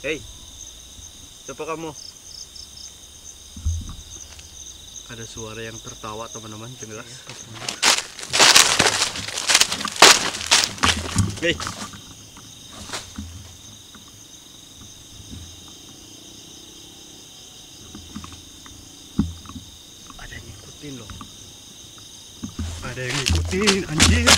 Hei, siapa kamu? Ada suara yang tertawa teman-teman, jelas. Hei, ada yang ngikutin loh. Ada yang ngikutin, anjir.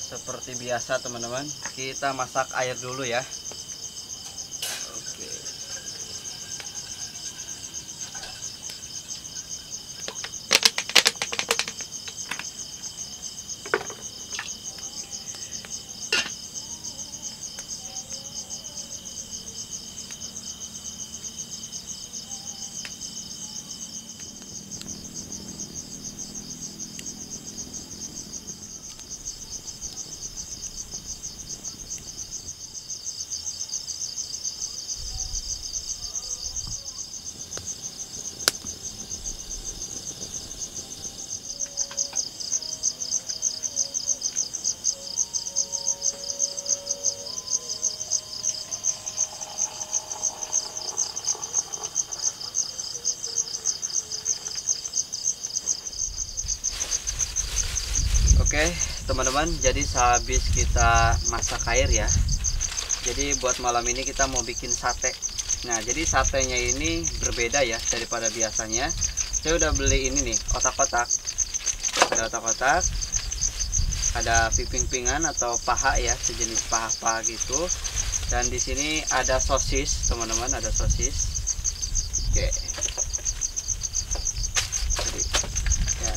Seperti biasa teman-teman, kita masak air dulu ya. Oke. Oke teman-teman, jadi sehabis kita masak air ya, jadi buat malam ini kita mau bikin sate. Nah jadi satenya ini berbeda ya daripada biasanya. Saya udah beli ini nih, otak-otak. Ada otak-otak, ada piping-pingan atau paha ya, sejenis paha-paha gitu. Dan di sini ada sosis teman-teman, ada sosis. Oke. Jadi, ya.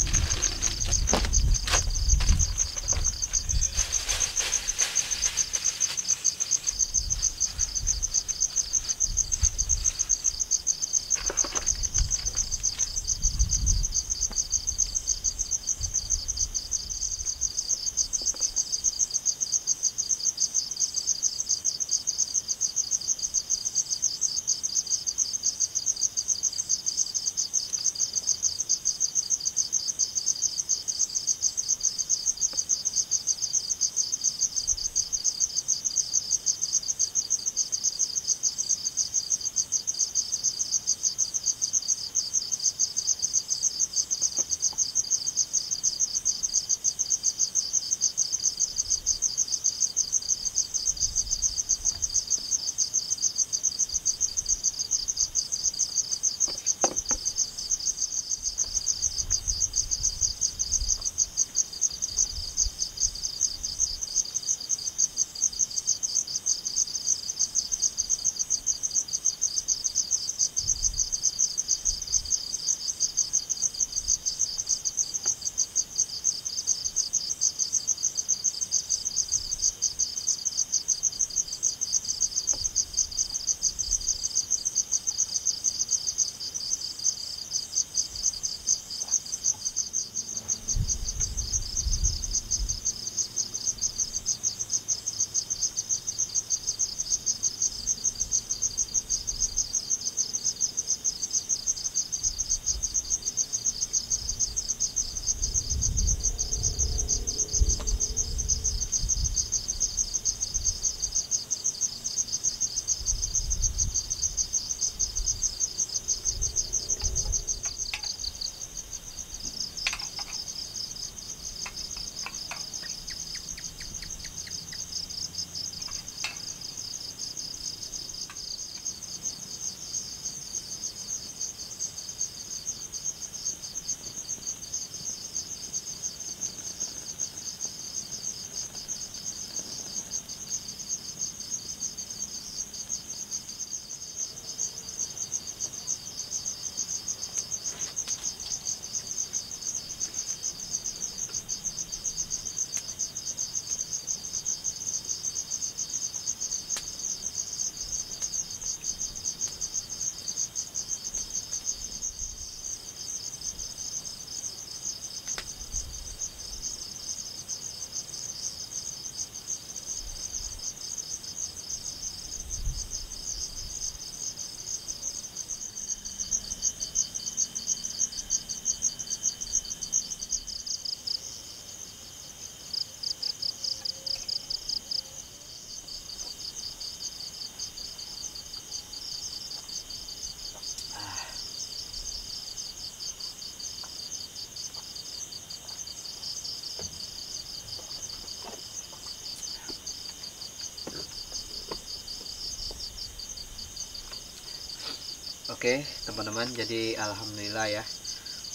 Oke teman-teman, jadi alhamdulillah ya,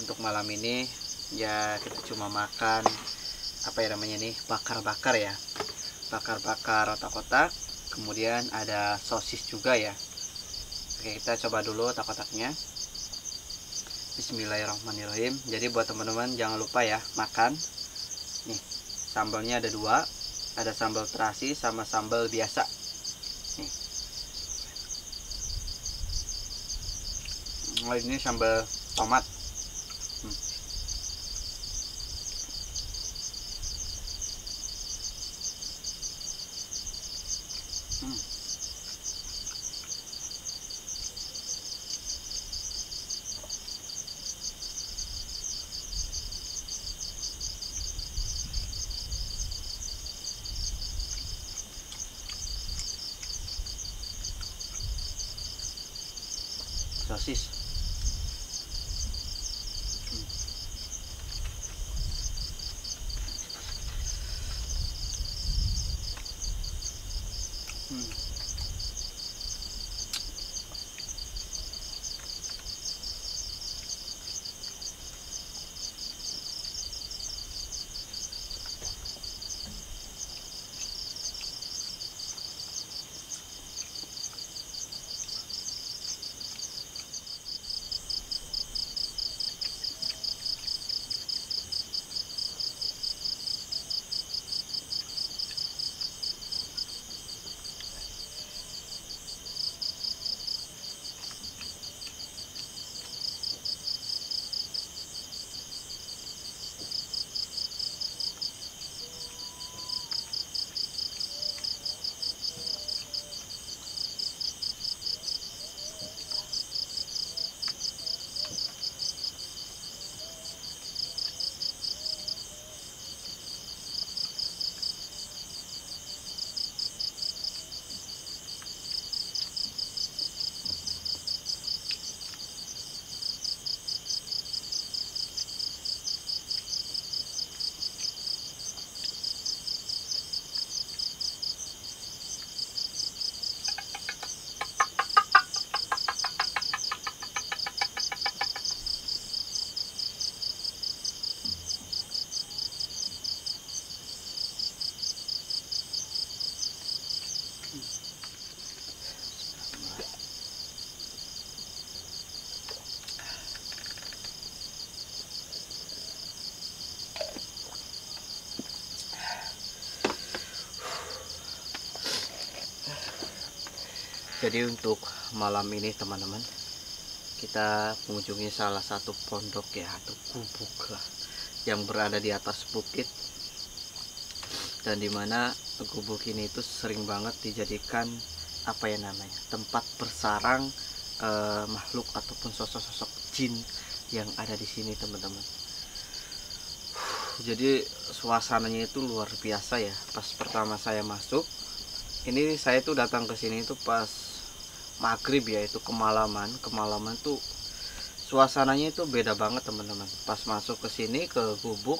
untuk malam ini ya kita cuma makan apa ya namanya nih, bakar-bakar ya, bakar-bakar otak-otak, kemudian ada sosis juga ya. Oke, kita coba dulu otak-otaknya. Bismillahirrahmanirrahim. Jadi buat teman-teman jangan lupa ya makan. Nih, sambalnya ada dua, ada sambal terasi sama sambal biasa. Nih. Oh, ini sambal tomat. Hmm. Hmm. Sosis. Hmm. Jadi untuk malam ini teman-teman, kita mengunjungi salah satu pondok ya, atau gubuk lah, yang berada di atas bukit, dan dimana gubuk ini itu sering banget dijadikan apa ya namanya, tempat bersarang makhluk ataupun sosok-sosok jin yang ada di sini teman-teman. Jadi suasananya itu luar biasa ya. Pas pertama saya masuk, ini saya tuh datang ke sini itu pas maghrib ya, itu kemalaman tuh suasananya itu beda banget teman-teman. Pas masuk ke sini ke gubuk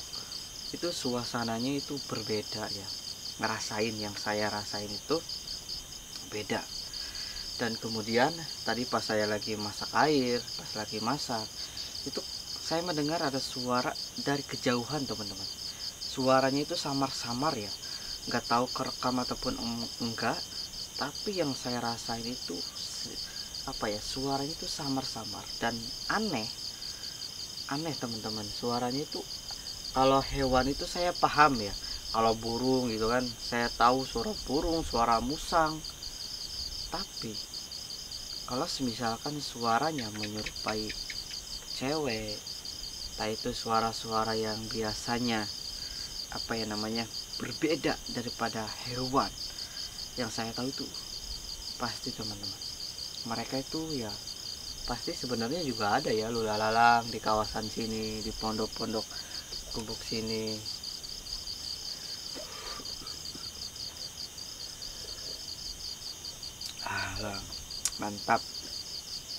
itu suasananya itu berbeda ya, ngerasain yang saya rasain itu beda. Dan kemudian tadi pas saya lagi masak air, pas lagi masak itu saya mendengar ada suara dari kejauhan teman-teman. Suaranya itu samar-samar ya, nggak tahu kerekam ataupun enggak, tapi yang saya rasain itu apa ya, suaranya itu samar-samar dan aneh teman-teman. Suaranya itu kalau hewan itu saya paham ya, kalau burung gitu kan saya tahu suara burung, suara musang. Tapi kalau misalkan suaranya menyerupai cewek, entah itu suara-suara yang biasanya apa ya namanya, berbeda daripada hewan yang saya tahu itu, pasti teman-teman mereka itu ya pasti sebenarnya juga ada ya lulalalang di kawasan sini, di pondok-pondok gubuk sini. Mantap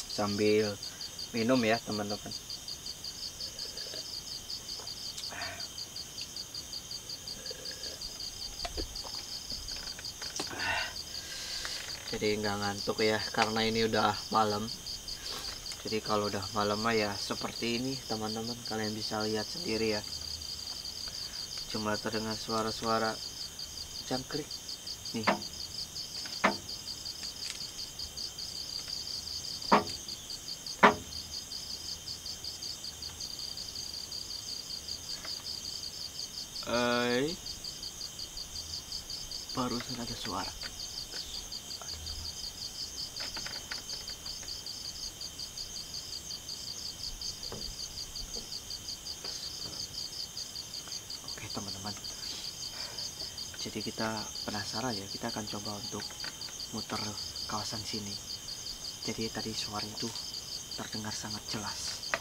sambil minum ya teman-teman. Jadi nggak ngantuk ya, karena ini udah malam. Jadi kalau udah malam ya seperti ini teman-teman, kalian bisa lihat sendiri ya, cuma terdengar suara-suara jangkrik nih. Barusan ada suara. Oke teman-teman, jadi kita penasaran ya, kita akan coba untuk muter kawasan sini. Jadi tadi suara itu terdengar sangat jelas.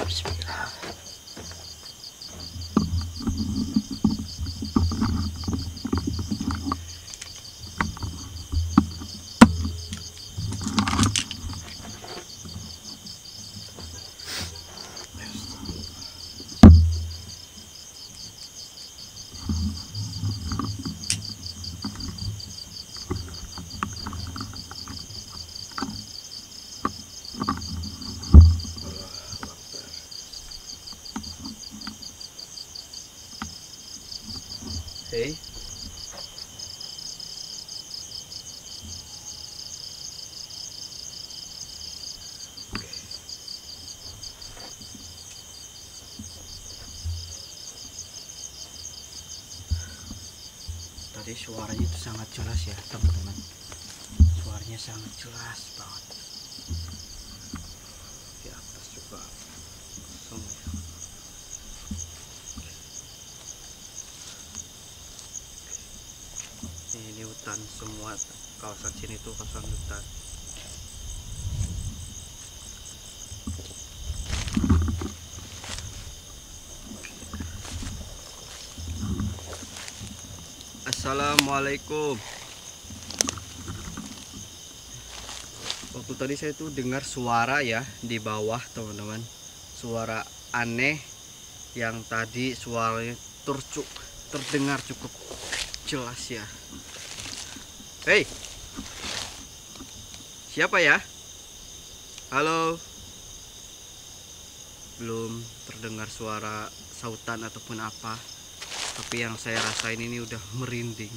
Bismillah. Hey. Tadi suaranya itu sangat jelas ya teman-teman, suaranya sangat jelas banget. Di atas juga kosong ya. Ini hutan semua, kawasan sini tuh kawasan hutan. Assalamualaikum. Waktu tadi saya tuh dengar suara ya di bawah teman-teman, suara aneh yang tadi suaranya terdengar cukup jelas ya. Hei, siapa ya? Halo. Belum terdengar suara sautan ataupun apa, tapi yang saya rasain ini udah merinding.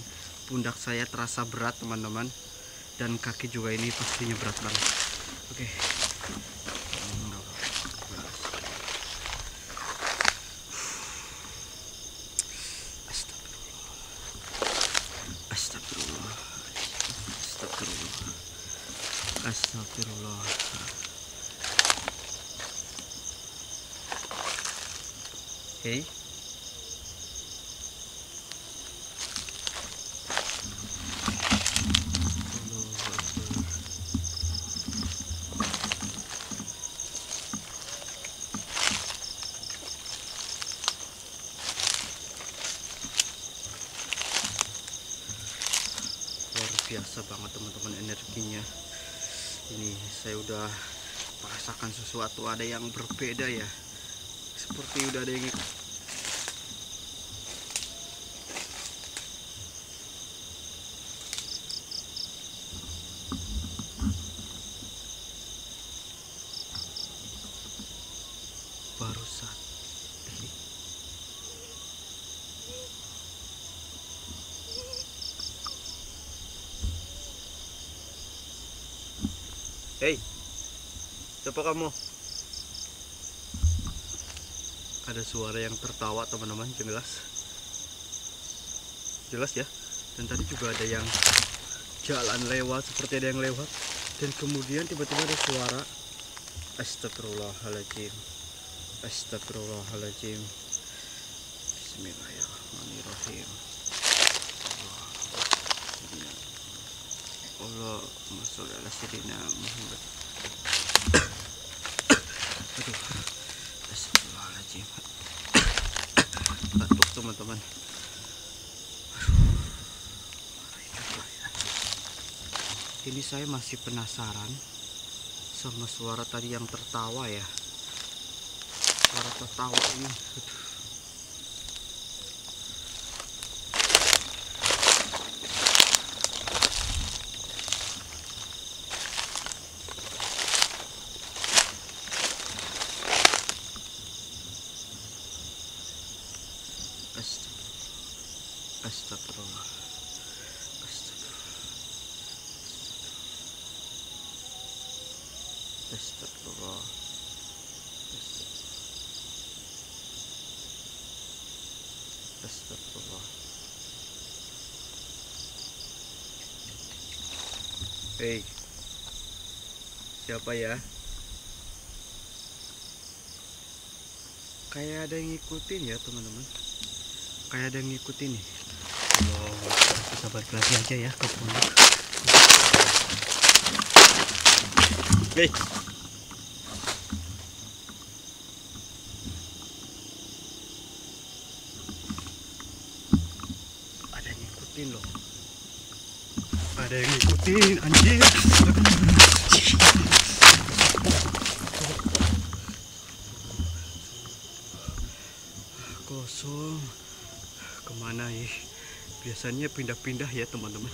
Pundak saya terasa berat teman-teman, dan kaki juga ini pastinya berat banget. Oke. Astagfirullah. Hey. Luar biasa banget teman-teman energinya. Ini saya udah merasakan sesuatu, ada yang berbeda ya, seperti udah ada yang barusan. Hei, siapa kamu? Ada suara yang tertawa teman-teman, jelas ya. Dan tadi juga ada yang jalan lewat, seperti ada yang lewat, dan kemudian tiba-tiba ada suara. Astagfirullahaladzim. Astagfirullahaladzim. Bismillahirrahmanirrahim. Allahumma sholli ala sayyidina Muhammad. Aduh, astagfirullahaladzim. Batuk teman-teman. Ini saya masih penasaran sama suara tadi yang tertawa ya. Suara tertawa ini. Aduh. Astagfirullah. Astagfirullah. Astagfirullah. Hei, siapa ya? Kayak ada yang ngikutin ya teman-teman. Kayak ada yang ngikutin nih. Oh, kita balik lagi aja ya ke pondok. Hei. Ada yang ngikutin loh. Ada yang ngikutin anjir. Kosong. Kemana ya? Biasanya pindah-pindah ya teman-teman.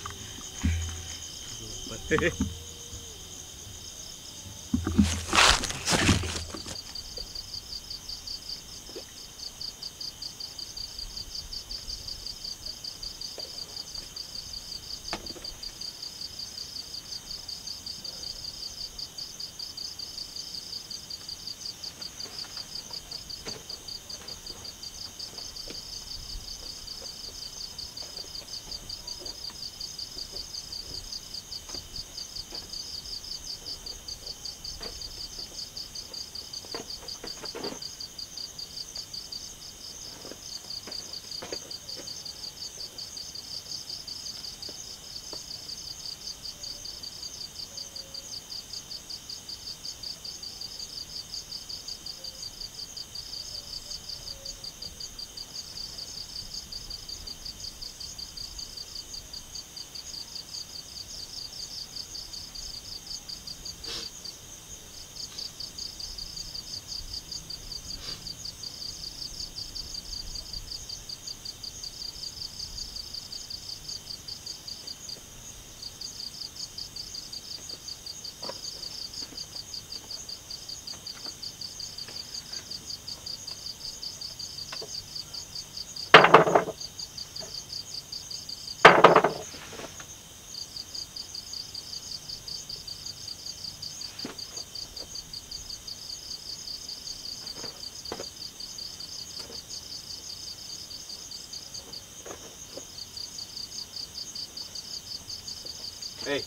Hei,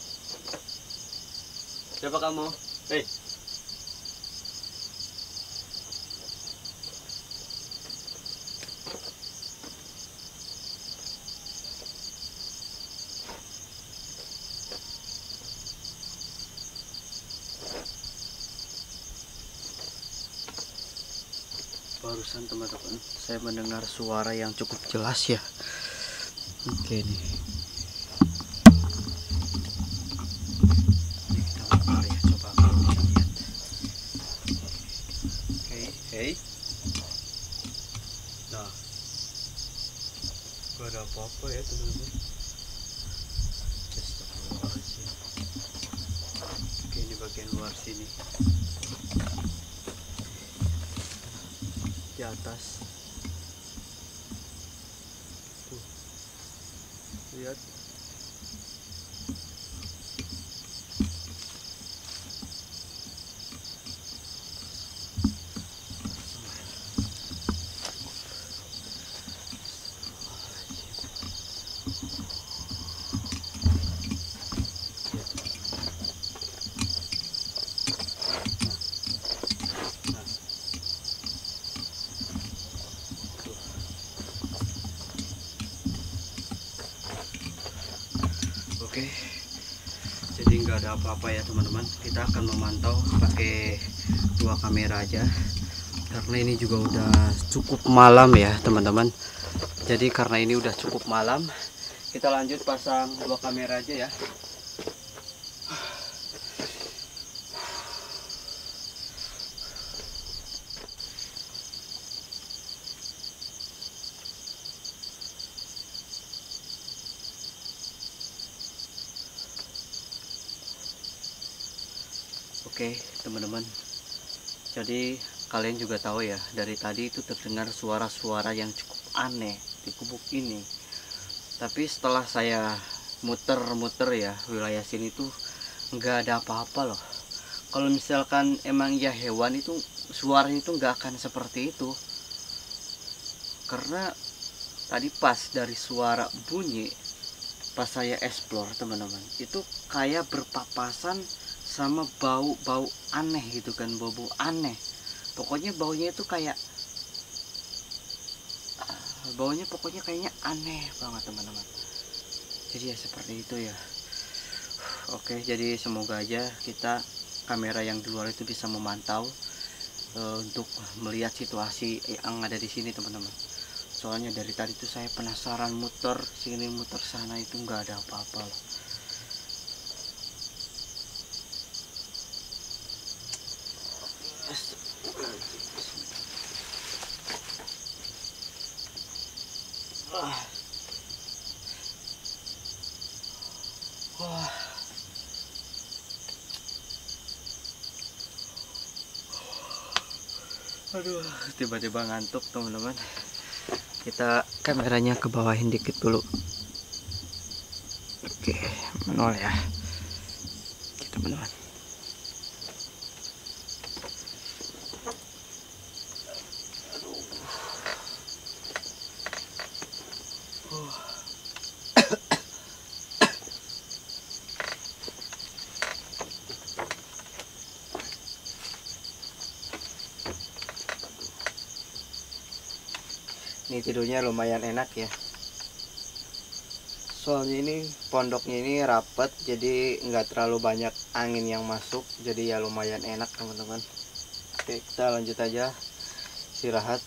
siapa kamu? Hei, barusan teman-teman saya mendengar suara yang cukup jelas ya. Oke nih. Hei, nah, gak ada apa-apa ya teman-teman. Astagfirullahaladzim. Oke, ini bagian luar sini. Di atas. Tuh, lihat. Oke, jadi nggak ada apa-apa ya teman-teman. Kita akan memantau pakai 2 kamera aja karena ini juga udah cukup malam ya teman-teman. Jadi karena ini udah cukup malam, kita lanjut pasang 2 kamera aja ya. Oke teman-teman, jadi kalian juga tahu ya, dari tadi itu terdengar suara-suara yang cukup aneh di gubuk ini. Tapi setelah saya muter-muter ya wilayah sini tuh nggak ada apa-apa loh. Kalau misalkan emang ya hewan itu suaranya itu nggak akan seperti itu. Karena tadi pas dari suara bunyi, pas saya explore teman-teman, itu kayak berpapasan sama bau-bau aneh gitu kan, bau-bau aneh. Pokoknya baunya itu kayak baunya pokoknya kayaknya aneh banget teman-teman. Jadi ya seperti itu ya. Oke, jadi semoga aja kita kamera yang di luar itu bisa memantau untuk melihat situasi yang ada di sini teman-teman. Soalnya dari tadi tuh saya penasaran, muter sini muter sana itu nggak ada apa-apa loh. Wah, aduh, tiba-tiba ngantuk teman-teman. Kita kameranya ke bawahin dikit dulu. Oke, manual ya. Oke teman-teman. Ini tidurnya lumayan enak ya. Soalnya ini pondoknya ini rapet, jadi nggak terlalu banyak angin yang masuk, jadi ya lumayan enak teman-teman. Oke, kita lanjut aja istirahat.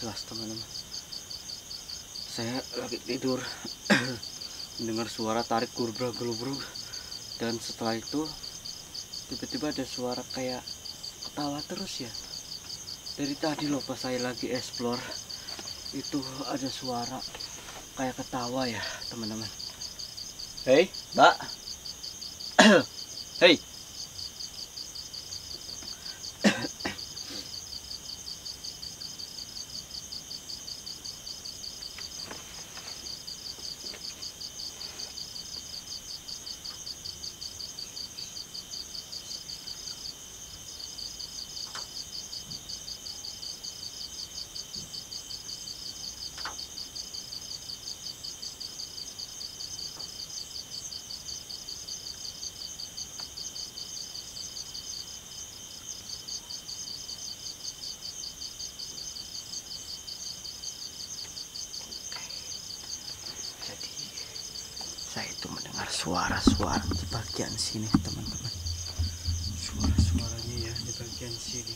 jelas teman-teman. Saya lagi tidur mendengar suara tarik gurbrag-gurbrug, dan setelah itu tiba-tiba ada suara kayak ketawa terus ya. Dari tadi loh pas saya lagi explore itu ada suara kayak ketawa ya teman-teman. Hei mbak. Hei. Saya itu mendengar suara-suara di bagian sini teman-teman. Suara-suaranya ya di bagian sini.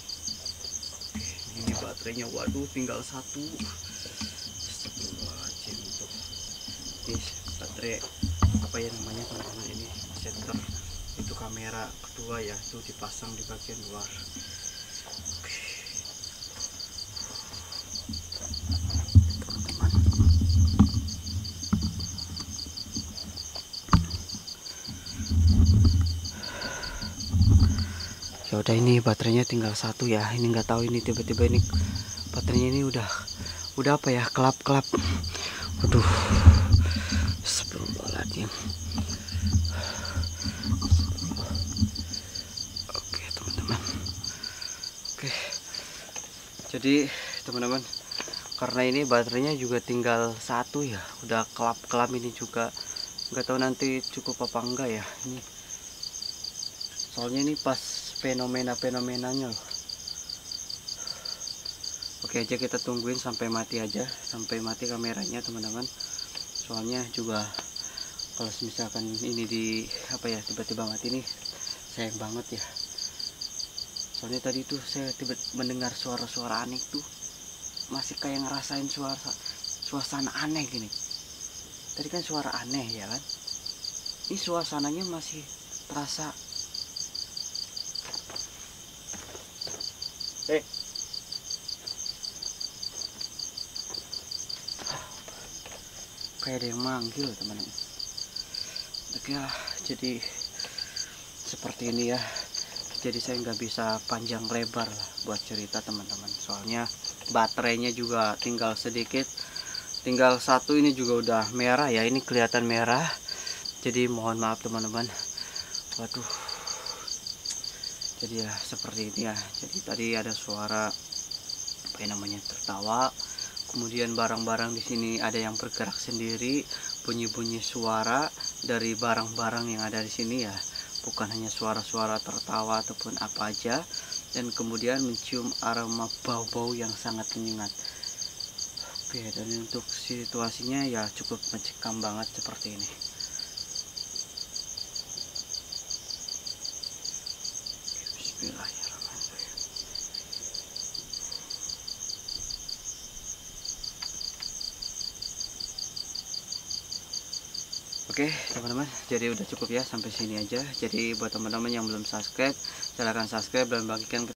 Oke, ini baterainya, waduh tinggal satu. Astagfirullahaladzim tuh. Ini baterai apa ya namanya teman-teman, ini center. Itu kamera kedua ya, itu dipasang di bagian luar. Ya udah, ini baterainya tinggal satu ya. Ini nggak tahu ini tiba-tiba ini baterainya ini udah apa ya, kelap-kelap. Waduh, astagfirullahaladzim. Oke teman-teman. Oke, jadi teman-teman, karena ini baterainya juga tinggal satu ya, udah kelap-kelap ini juga. Nggak tahu nanti cukup apa enggak ya ini. Soalnya ini pas fenomena-fenomenanya loh. Oke aja, kita tungguin sampai mati aja, sampai mati kameranya teman-teman. Soalnya juga kalau misalkan ini di apa ya, tiba-tiba mati nih, sayang banget ya. Soalnya tadi tuh saya tiba mendengar suara-suara aneh tuh, masih kayak ngerasain suasana aneh gini. Tadi kan suara aneh ya kan, ini suasananya masih terasa. Kayak ada yang manggil teman-teman. Oke lah, jadi seperti ini ya. Jadi saya nggak bisa panjang lebar lah buat cerita teman-teman. Soalnya baterainya juga tinggal sedikit, tinggal satu. Ini juga udah merah ya, ini kelihatan merah. Jadi mohon maaf teman-teman. Waduh. Jadi ya seperti ini ya. Jadi tadi ada suara apa namanya, tertawa. Kemudian barang-barang di sini ada yang bergerak sendiri, bunyi-bunyi suara dari barang-barang yang ada di sini ya, bukan hanya suara-suara tertawa ataupun apa aja. Dan kemudian mencium aroma bau-bau yang sangat menyengat. Oke, dan untuk situasinya ya cukup mencekam banget seperti ini. Bismillahirrahmanirrahim. Oke teman-teman, jadi udah cukup ya, sampai sini aja. Jadi buat teman-teman yang belum subscribe, silahkan subscribe dan bagikan ke